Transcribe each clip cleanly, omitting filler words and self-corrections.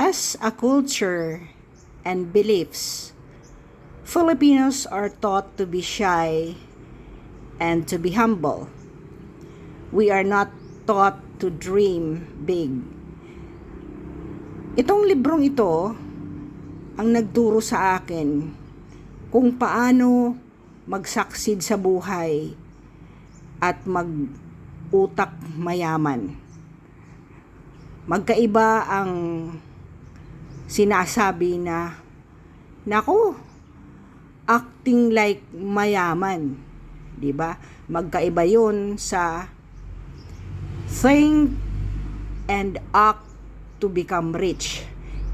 As a culture and beliefs, Filipinos are taught to be shy and to be humble. We are not taught to dream big. Itong librong ito ang nagturo sa akin kung paano mag-succeed sa buhay at mag-utak mayaman. Magkaiba ang sinasabi na, naku, acting like mayaman. Diba? Magkaiba yun sa think and act to become rich.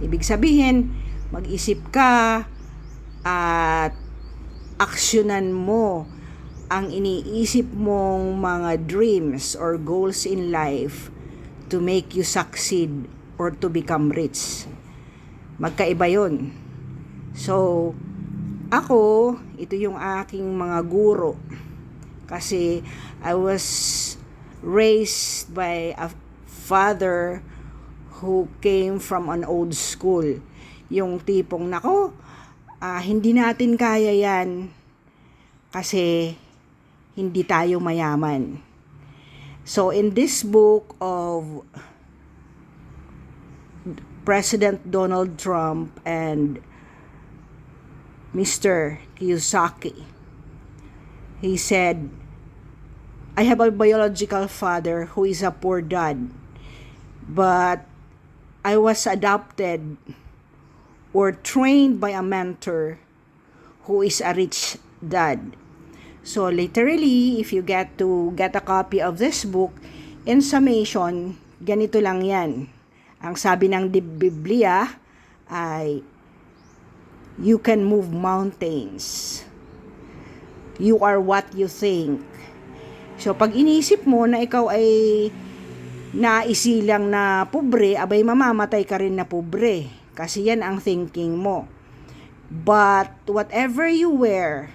Ibig sabihin, mag-isip ka at aksyonan mo ang iniisip mong mga dreams or goals in life to make you succeed or to become rich. Magkaiba yun. So, ako, ito yung aking mga guro. Kasi I was raised by a father who came from an old school. Yung tipong, nako, hindi natin kaya yan kasi hindi tayo mayaman. So, in this book of President Donald Trump and Mr. Kiyosaki, he said, I have a biological father who is a poor dad, but I was adopted or trained by a mentor who is a rich dad. So literally, if you get a copy of this book, in summation, ganito lang yan. Ang sabi ng Biblia ay, you can move mountains. You are what you think. So pag inisip mo na ikaw ay naisilang na pobre, abay mamamatay ka rin na pobre. Kasi yan ang thinking mo. But whatever you wear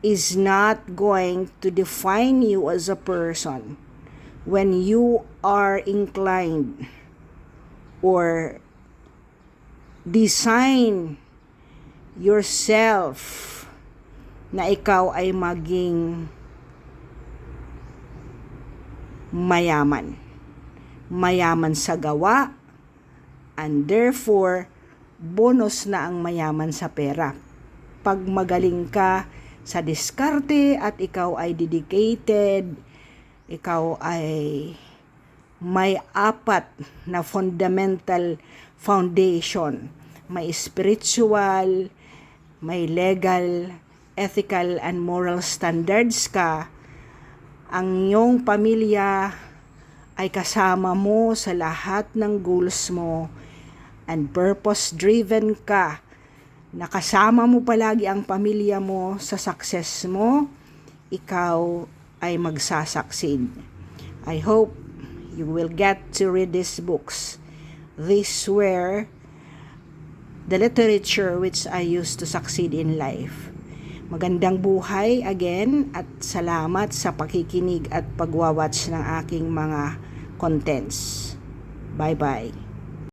is not going to define you as a person when you are inclined or design yourself na ikaw ay maging mayaman. Mayaman sa gawa, and therefore, bonus na ang mayaman sa pera. Pag magaling ka sa diskarte at ikaw ay dedicated, ikaw ay may apat na fundamental foundation. May spiritual, may legal, ethical, and moral standards ka, ang iyong pamilya ay kasama mo sa lahat ng goals mo and purpose-driven ka, nakasama mo palagi ang pamilya mo sa success mo, ikaw ay magsasucceed. I hope you will get to read these books. These were the literature which I used to succeed in life. Magandang buhay again at salamat sa pakikinig at pagwawatch ng aking mga contents. Bye-bye.